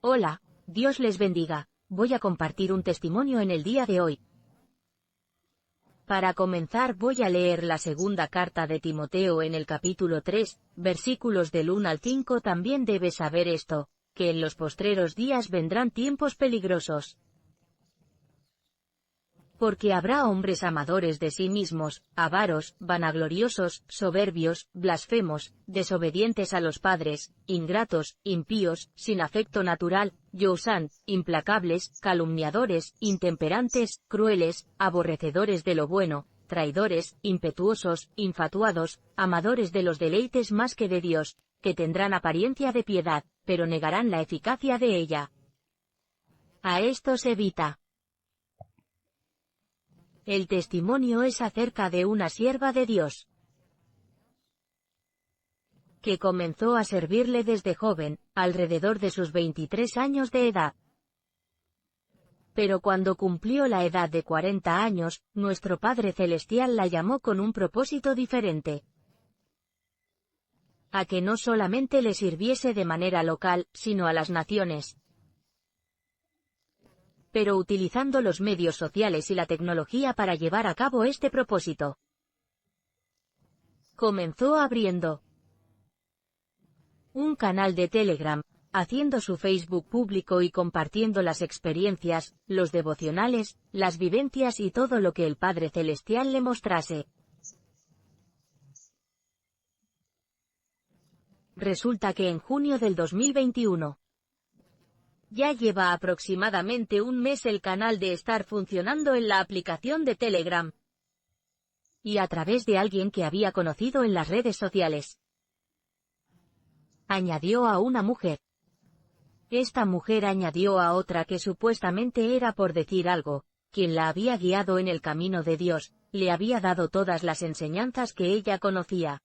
Hola, Dios les bendiga. Voy a compartir un testimonio en el día de hoy. Para comenzar voy a leer la segunda carta de Timoteo en el capítulo 3, versículos del 1 al 5. También debes saber esto, que en los postreros días vendrán tiempos peligrosos. Porque habrá hombres amadores de sí mismos, avaros, vanagloriosos, soberbios, blasfemos, desobedientes a los padres, ingratos, impíos, sin afecto natural, yosan, implacables, calumniadores, intemperantes, crueles, aborrecedores de lo bueno, traidores, impetuosos, infatuados, amadores de los deleites más que de Dios, que tendrán apariencia de piedad, pero negarán la eficacia de ella. A estos evita. El testimonio es acerca de una sierva de Dios, que comenzó a servirle desde joven, alrededor de sus 23 años de edad. Pero cuando cumplió la edad de 40 años, nuestro Padre Celestial la llamó con un propósito diferente. A que no solamente le sirviese de manera local, sino a las naciones. Pero utilizando los medios sociales y la tecnología para llevar a cabo este propósito. Comenzó abriendo un canal de Telegram, haciendo su Facebook público y compartiendo las experiencias, los devocionales, las vivencias y todo lo que el Padre Celestial le mostrase. Resulta que en junio del 2021, ya lleva aproximadamente un mes el canal de estar funcionando en la aplicación de Telegram. Y a través de alguien que había conocido en las redes sociales. Añadió a una mujer. Esta mujer añadió a otra que supuestamente era por decir algo, quien la había guiado en el camino de Dios, le había dado todas las enseñanzas que ella conocía.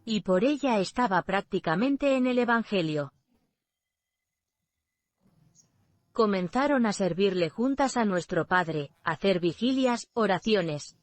Y por ella estaba prácticamente en el Evangelio. Comenzaron a servirle juntas a nuestro Padre, hacer vigilias, oraciones.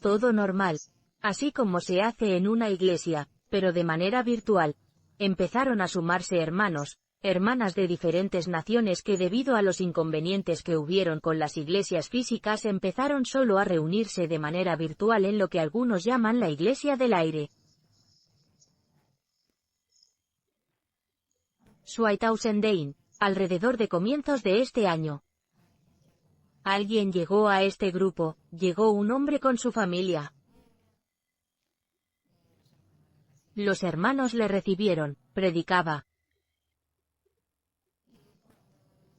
Todo normal. Así como se hace en una iglesia, pero de manera virtual. Empezaron a sumarse hermanos, hermanas de diferentes naciones que debido a los inconvenientes que hubieron con las iglesias físicas empezaron solo a reunirse de manera virtual en lo que algunos llaman la iglesia del aire. 2010, alrededor de comienzos de este año. Alguien llegó a este grupo, llegó un hombre con su familia. Los hermanos le recibieron, predicaba.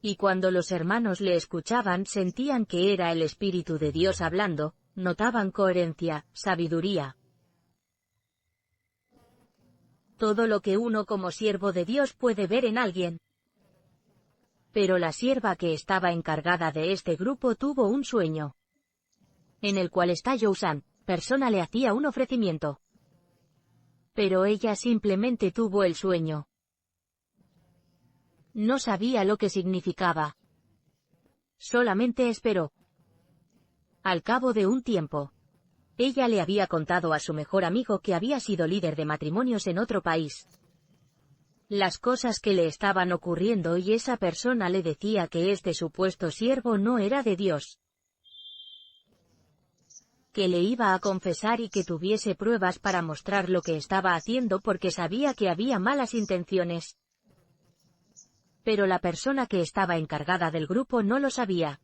Y cuando los hermanos le escuchaban sentían que era el Espíritu de Dios hablando, notaban coherencia, sabiduría. Todo lo que uno como siervo de Dios puede ver en alguien. Pero la sierva que estaba encargada de este grupo tuvo un sueño. En el cual esta Yosan, persona le hacía un ofrecimiento. Pero ella simplemente tuvo el sueño. No sabía lo que significaba. Solamente esperó. Al cabo de un tiempo. Ella le había contado a su mejor amigo que había sido líder de matrimonios en otro país. Las cosas que le estaban ocurriendo y esa persona le decía que este supuesto siervo no era de Dios. Que le iba a confesar y que tuviese pruebas para mostrar lo que estaba haciendo porque sabía que había malas intenciones. Pero la persona que estaba encargada del grupo no lo sabía.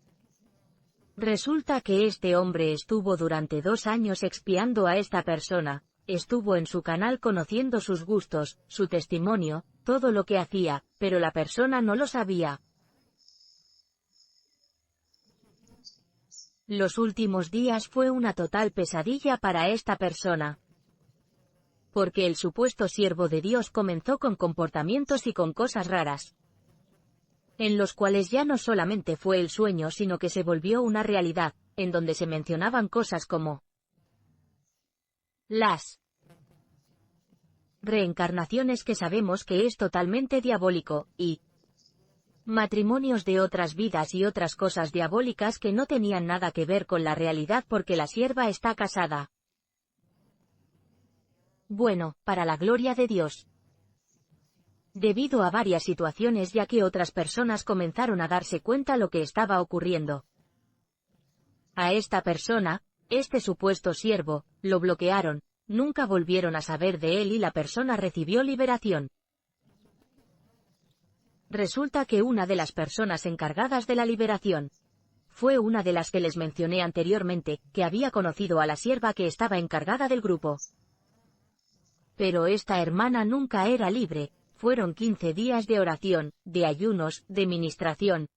Resulta que este hombre estuvo durante 2 años expiando a esta persona, estuvo en su canal conociendo sus gustos, su testimonio, todo lo que hacía, pero la persona no lo sabía. Los últimos días fue una total pesadilla para esta persona. Porque el supuesto siervo de Dios comenzó con comportamientos y con cosas raras. En los cuales ya no solamente fue el sueño sino que se volvió una realidad, en donde se mencionaban cosas como las reencarnaciones que sabemos que es totalmente diabólico, y matrimonios de otras vidas y otras cosas diabólicas que no tenían nada que ver con la realidad porque la sierva está casada. bueno, para la gloria de Dios. Debido a varias situaciones, ya que otras personas comenzaron a darse cuenta lo que estaba ocurriendo. A esta persona, este supuesto siervo, lo bloquearon, nunca volvieron a saber de él y la persona recibió liberación. Resulta que una de las personas encargadas de la liberación fue una de las que les mencioné anteriormente, que había conocido a la sierva que estaba encargada del grupo. Pero esta hermana nunca era libre, fueron 15 días de oración, de ayunos, de ministración.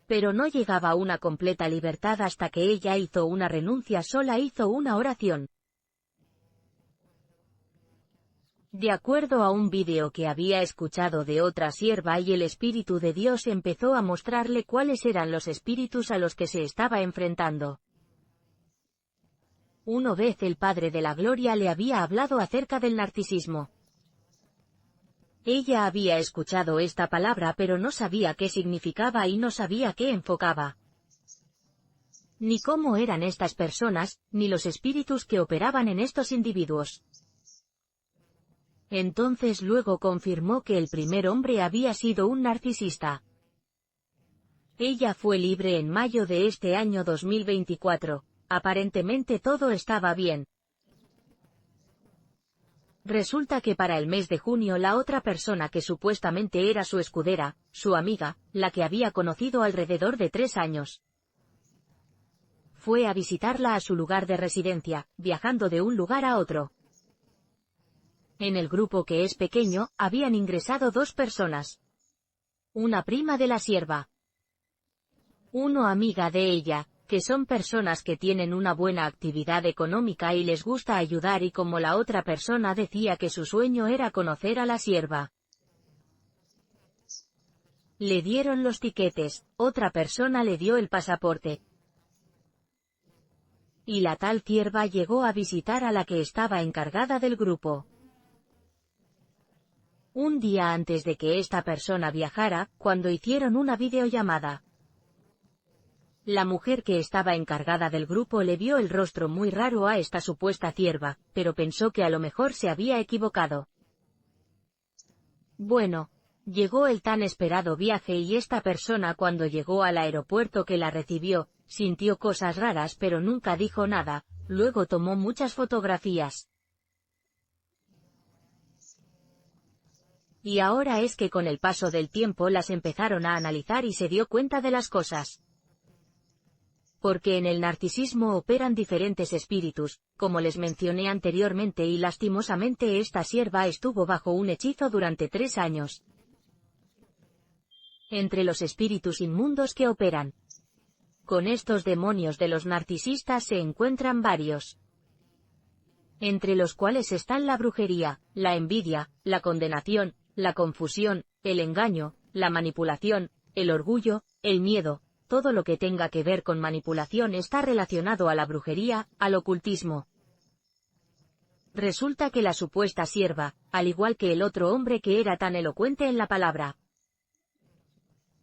Pero no llegaba a una completa libertad hasta que ella hizo una renuncia, sola hizo una oración. De acuerdo a un vídeo que había escuchado de otra sierva, y el Espíritu de Dios empezó a mostrarle cuáles eran los espíritus a los que se estaba enfrentando. Una vez el Padre de la Gloria le había hablado acerca del narcisismo. Ella había escuchado esta palabra pero no sabía qué significaba y no sabía qué enfocaba. Ni cómo eran estas personas, ni los espíritus que operaban en estos individuos. Entonces luego confirmó que el primer hombre había sido un narcisista. Ella fue libre en mayo de este año 2024, aparentemente todo estaba bien. Resulta que para el mes de junio la otra persona que supuestamente era su escudera, su amiga, la que había conocido alrededor de 3 años, fue a visitarla a su lugar de residencia, viajando de un lugar a otro. En el grupo, que es pequeño, habían ingresado 2 personas. Una prima de la sierva. Una amiga de ella, que son personas que tienen una buena actividad económica y les gusta ayudar, y como la otra persona decía que su sueño era conocer a la sierva, le dieron los tiquetes, otra persona le dio el pasaporte. Y la tal sierva llegó a visitar a la que estaba encargada del grupo. Un día antes de que esta persona viajara, cuando hicieron una videollamada, la mujer que estaba encargada del grupo le vio el rostro muy raro a esta supuesta sierva, pero pensó que a lo mejor se había equivocado. Bueno, llegó el tan esperado viaje y esta persona, cuando llegó al aeropuerto que la recibió, sintió cosas raras pero nunca dijo nada, luego tomó muchas fotografías. Y ahora es que con el paso del tiempo las empezaron a analizar y se dio cuenta de las cosas. Porque en el narcisismo operan diferentes espíritus, como les mencioné anteriormente, y lastimosamente esta sierva estuvo bajo un hechizo durante 3 años. Entre los espíritus inmundos que operan con estos demonios de los narcisistas se encuentran varios, entre los cuales están la brujería, la envidia, la condenación, la confusión, el engaño, la manipulación, el orgullo, el miedo. Todo lo que tenga que ver con manipulación está relacionado a la brujería, al ocultismo. Resulta que la supuesta sierva, al igual que el otro hombre que era tan elocuente en la palabra,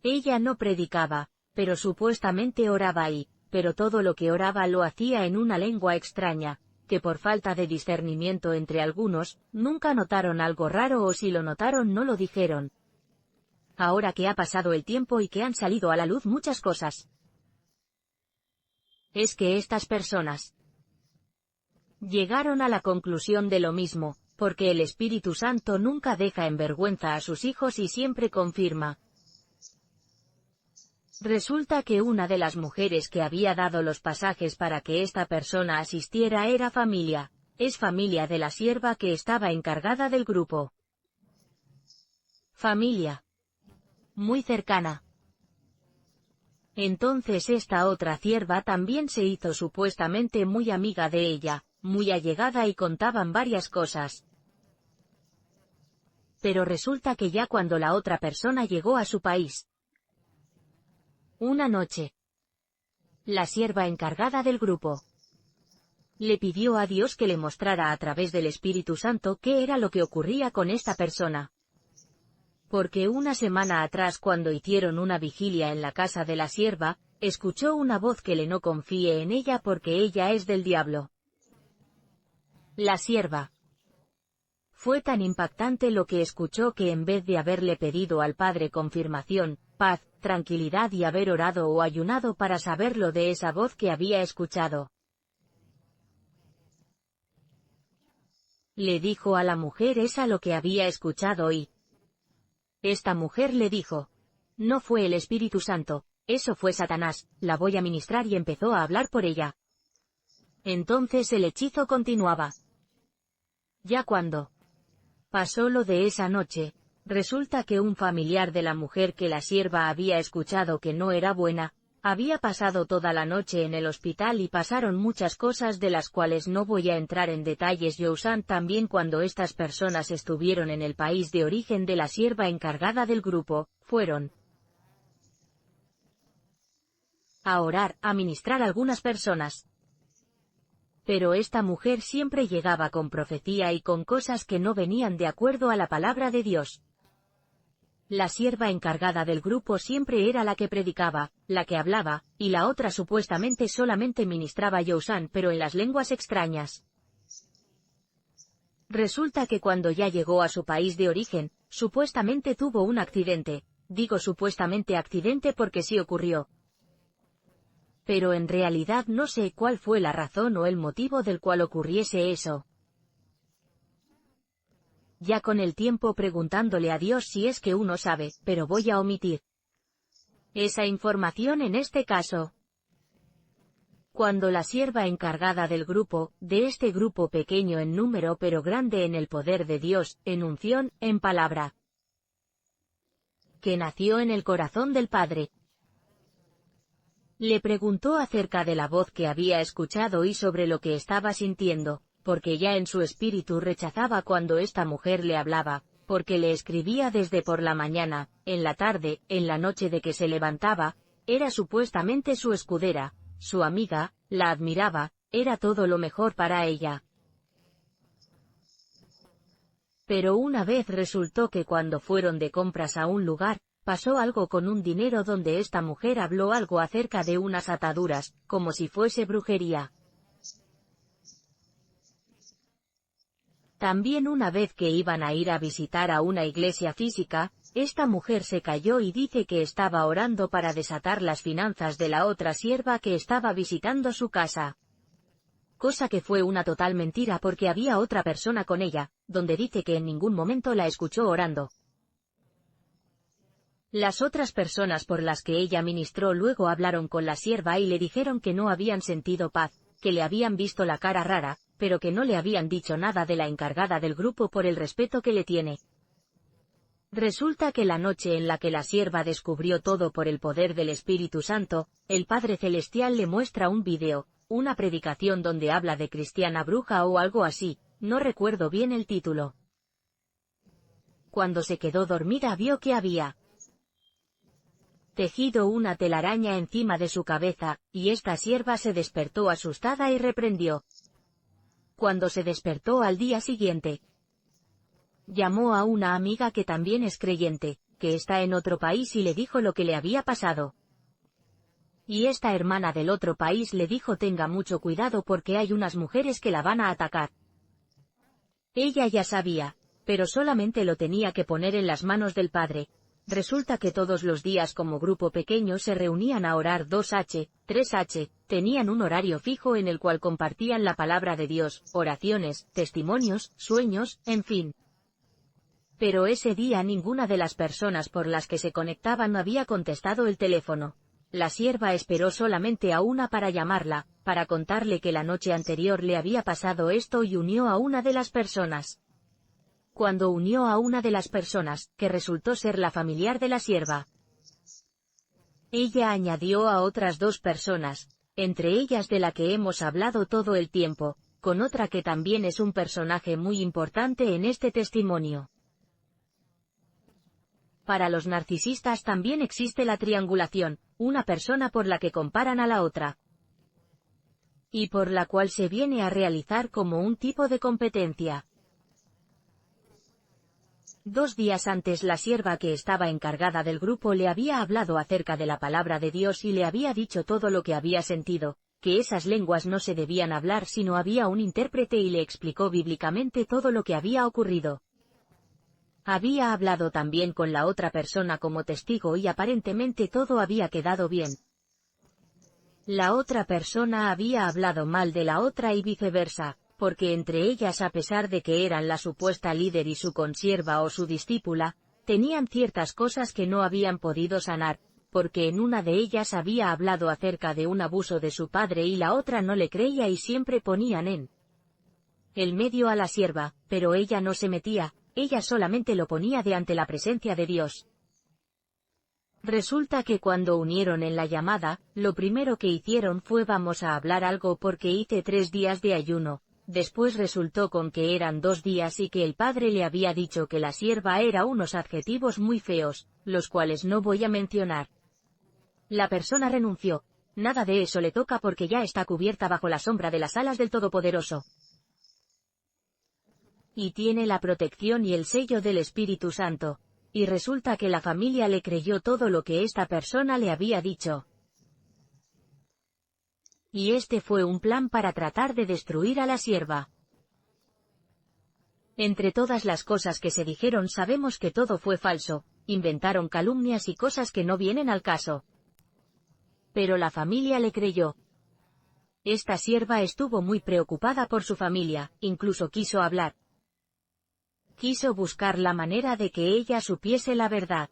ella no predicaba, pero supuestamente oraba pero todo lo que oraba lo hacía en una lengua extraña, que por falta de discernimiento entre algunos, nunca notaron algo raro, o si lo notaron no lo dijeron. Ahora que ha pasado el tiempo y que han salido a la luz muchas cosas, es que estas personas llegaron a la conclusión de lo mismo, porque el Espíritu Santo nunca deja en vergüenza a sus hijos y siempre confirma. Resulta que una de las mujeres que había dado los pasajes para que esta persona asistiera es familia de la sierva que estaba encargada del grupo. Familia muy cercana. Entonces esta otra sierva también se hizo supuestamente muy amiga de ella, muy allegada, y contaban varias cosas. Pero resulta que ya cuando la otra persona llegó a su país, una noche, la sierva encargada del grupo le pidió a Dios que le mostrara a través del Espíritu Santo qué era lo que ocurría con esta persona. Porque una semana atrás, cuando hicieron una vigilia en la casa de la sierva, escuchó una voz que le no confíe en ella porque ella es del diablo. La sierva. Fue tan impactante lo que escuchó que en vez de haberle pedido al Padre confirmación, paz, tranquilidad y haber orado o ayunado para saberlo de esa voz que había escuchado, le dijo a la mujer esa lo que había escuchado y esta mujer le dijo: no fue el Espíritu Santo, eso fue Satanás, la voy a ministrar, y empezó a hablar por ella. Entonces el hechizo continuaba. Ya cuando pasó lo de esa noche, resulta que un familiar de la mujer que la sierva había escuchado que no era buena, había pasado toda la noche en el hospital y pasaron muchas cosas de las cuales no voy a entrar en detalles. Youssan también, cuando estas personas estuvieron en el país de origen de la sierva encargada del grupo, fueron a orar, a ministrar a algunas personas. Pero esta mujer siempre llegaba con profecía y con cosas que no venían de acuerdo a la palabra de Dios. La sierva encargada del grupo siempre era la que predicaba, la que hablaba, y la otra supuestamente solamente ministraba Youssan, pero en las lenguas extrañas. Resulta que cuando ya llegó a su país de origen, supuestamente tuvo un accidente. Digo supuestamente accidente porque sí ocurrió. Pero en realidad no sé cuál fue la razón o el motivo del cual ocurriese eso. Ya con el tiempo preguntándole a Dios si es que uno sabe, pero voy a omitir esa información en este caso. Cuando la sierva encargada del grupo, de este grupo pequeño en número pero grande en el poder de Dios, en unción, en palabra, que nació en el corazón del Padre, le preguntó acerca de la voz que había escuchado y sobre lo que estaba sintiendo, porque ya en su espíritu rechazaba cuando esta mujer le hablaba, porque le escribía desde por la mañana, en la tarde, en la noche de que se levantaba, era supuestamente su escudera, su amiga, la admiraba, era todo lo mejor para ella. Pero una vez resultó que cuando fueron de compras a un lugar, pasó algo con un dinero donde esta mujer habló algo acerca de unas ataduras, como si fuese brujería. También una vez que iban a ir a visitar a una iglesia física, esta mujer se cayó y dice que estaba orando para desatar las finanzas de la otra sierva que estaba visitando su casa. Cosa que fue una total mentira porque había otra persona con ella, donde dice que en ningún momento la escuchó orando. Las otras personas por las que ella ministró luego hablaron con la sierva y le dijeron que no habían sentido paz, que le habían visto la cara rara, pero que no le habían dicho nada de la encargada del grupo por el respeto que le tiene. Resulta que la noche en la que la sierva descubrió todo por el poder del Espíritu Santo, el Padre Celestial le muestra un video, una predicación donde habla de cristiana bruja o algo así, no recuerdo bien el título. Cuando se quedó dormida vio que había tejido una telaraña encima de su cabeza, y esta sierva se despertó asustada y reprendió. Cuando se despertó al día siguiente, llamó a una amiga que también es creyente, que está en otro país, y le dijo lo que le había pasado. Y esta hermana del otro país le dijo: tenga mucho cuidado porque hay unas mujeres que la van a atacar. Ella ya sabía, pero solamente lo tenía que poner en las manos del Padre. Resulta que todos los días como grupo pequeño se reunían a orar 2H, 3H, tenían un horario fijo en el cual compartían la palabra de Dios, oraciones, testimonios, sueños, en fin. Pero ese día ninguna de las personas por las que se conectaban había contestado el teléfono. La sierva esperó solamente a una para llamarla, para contarle que la noche anterior le había pasado esto, y unió a una de las personas. Cuando unió a una de las personas, que resultó ser la familiar de la sierva, ella añadió a otras dos personas, entre ellas de la que hemos hablado todo el tiempo, con otra que también es un personaje muy importante en este testimonio. Para los narcisistas también existe la triangulación, una persona por la que comparan a la otra, y por la cual se viene a realizar como un tipo de competencia. 2 días antes la sierva que estaba encargada del grupo le había hablado acerca de la palabra de Dios y le había dicho todo lo que había sentido, que esas lenguas no se debían hablar sino había un intérprete y le explicó bíblicamente todo lo que había ocurrido. Había hablado también con la otra persona como testigo y aparentemente todo había quedado bien. La otra persona había hablado mal de la otra y viceversa, porque entre ellas, a pesar de que eran la supuesta líder y su consierva o su discípula, tenían ciertas cosas que no habían podido sanar, porque en una de ellas había hablado acerca de un abuso de su padre y la otra no le creía y siempre ponían en el medio a la sierva, pero ella no se metía, ella solamente lo ponía de ante la presencia de Dios. Resulta que cuando unieron en la llamada, lo primero que hicieron fue vamos a hablar algo porque hice 3 días de ayuno. Después resultó con que eran 2 días y que el padre le había dicho que la sierva era unos adjetivos muy feos, los cuales no voy a mencionar. La persona renunció. Nada de eso le toca porque ya está cubierta bajo la sombra de las alas del Todopoderoso. Y tiene la protección y el sello del Espíritu Santo. Y resulta que la familia le creyó todo lo que esta persona le había dicho. Y este fue un plan para tratar de destruir a la sierva. Entre todas las cosas que se dijeron sabemos que todo fue falso, inventaron calumnias y cosas que no vienen al caso. Pero la familia le creyó. Esta sierva estuvo muy preocupada por su familia, incluso quiso hablar. Quiso buscar la manera de que ella supiese la verdad.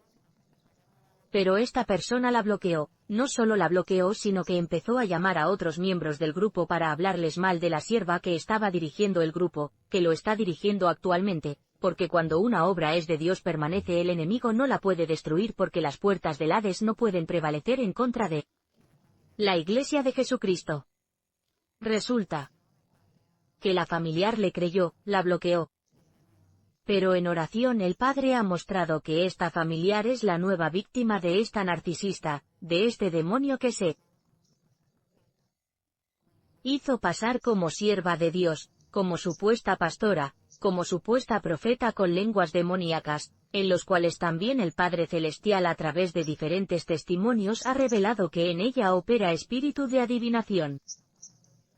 Pero esta persona la bloqueó, no solo la bloqueó sino que empezó a llamar a otros miembros del grupo para hablarles mal de la sierva que estaba dirigiendo el grupo, que lo está dirigiendo actualmente, porque cuando una obra es de Dios permanece el enemigo no la puede destruir porque las puertas del Hades no pueden prevalecer en contra de la Iglesia de Jesucristo. Resulta que la familiar le creyó, la bloqueó. Pero en oración el padre ha mostrado que esta familiar es la nueva víctima de esta narcisista, de este demonio que se hizo pasar como sierva de Dios, como supuesta pastora, como supuesta profeta con lenguas demoníacas, en los cuales también el Padre Celestial a través de diferentes testimonios ha revelado que en ella opera espíritu de adivinación.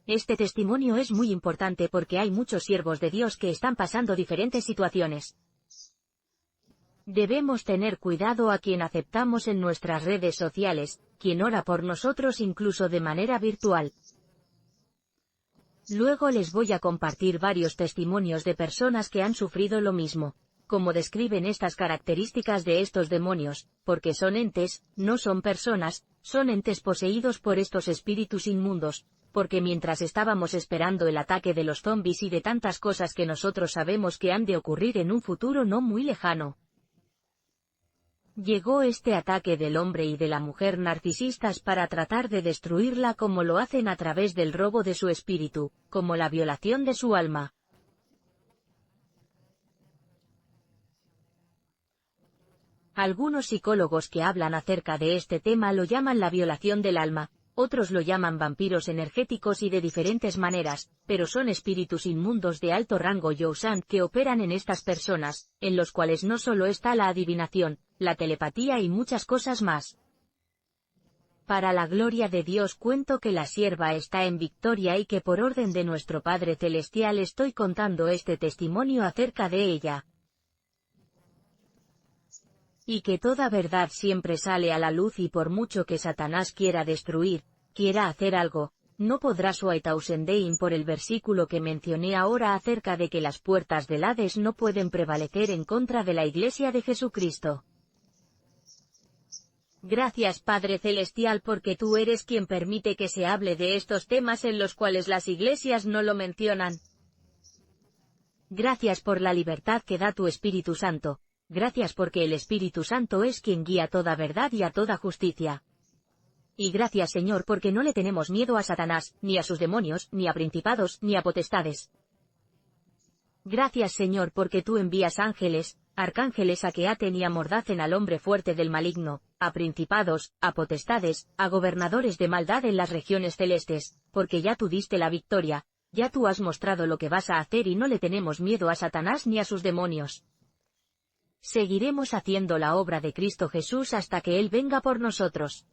Este testimonio es muy importante porque hay muchos siervos de Dios que están pasando diferentes situaciones. Debemos tener cuidado a quien aceptamos en nuestras redes sociales, quien ora por nosotros incluso de manera virtual. Luego les voy a compartir varios testimonios de personas que han sufrido lo mismo, como describen estas características de estos demonios, porque son entes, no son personas, son entes poseídos por estos espíritus inmundos. Porque mientras estábamos esperando el ataque de los zombies y de tantas cosas que nosotros sabemos que han de ocurrir en un futuro no muy lejano, llegó este ataque del hombre y de la mujer narcisistas para tratar de destruirla como lo hacen a través del robo de su espíritu, como la violación de su alma. Algunos psicólogos que hablan acerca de este tema lo llaman la violación del alma. Otros lo llaman vampiros energéticos y de diferentes maneras, pero son espíritus inmundos de alto rango Youshan que operan en estas personas, en los cuales no solo está la adivinación, la telepatía y muchas cosas más. Para la gloria de Dios cuento que la sierva está en victoria y que por orden de nuestro Padre Celestial estoy contando este testimonio acerca de ella. Y que toda verdad siempre sale a la luz y por mucho que Satanás quiera destruir, quiera hacer algo, no podrá Suaitausendein por el versículo que mencioné ahora acerca de que las puertas del Hades no pueden prevalecer en contra de la Iglesia de Jesucristo. Gracias Padre Celestial porque tú eres quien permite que se hable de estos temas en los cuales las iglesias no lo mencionan. Gracias por la libertad que da tu Espíritu Santo. Gracias porque el Espíritu Santo es quien guía toda verdad y a toda justicia. Y gracias Señor porque no le tenemos miedo a Satanás, ni a sus demonios, ni a principados, ni a potestades. Gracias Señor porque tú envías ángeles, arcángeles a que aten y amordacen al hombre fuerte del maligno, a principados, a potestades, a gobernadores de maldad en las regiones celestes, porque ya tú diste la victoria, ya tú has mostrado lo que vas a hacer y no le tenemos miedo a Satanás ni a sus demonios. Seguiremos haciendo la obra de Cristo Jesús hasta que Él venga por nosotros.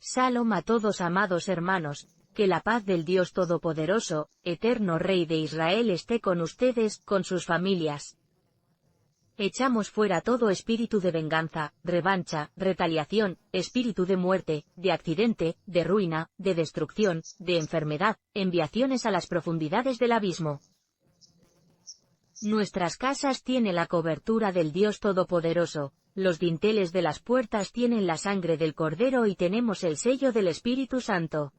Shalom a todos, amados hermanos, que la paz del Dios Todopoderoso, eterno Rey de Israel, esté con ustedes, con sus familias. Echamos fuera todo espíritu de venganza, revancha, retaliación, espíritu de muerte, de accidente, de ruina, de destrucción, de enfermedad, enviaciones a las profundidades del abismo. Nuestras casas tienen la cobertura del Dios Todopoderoso, los dinteles de las puertas tienen la sangre del Cordero y tenemos el sello del Espíritu Santo.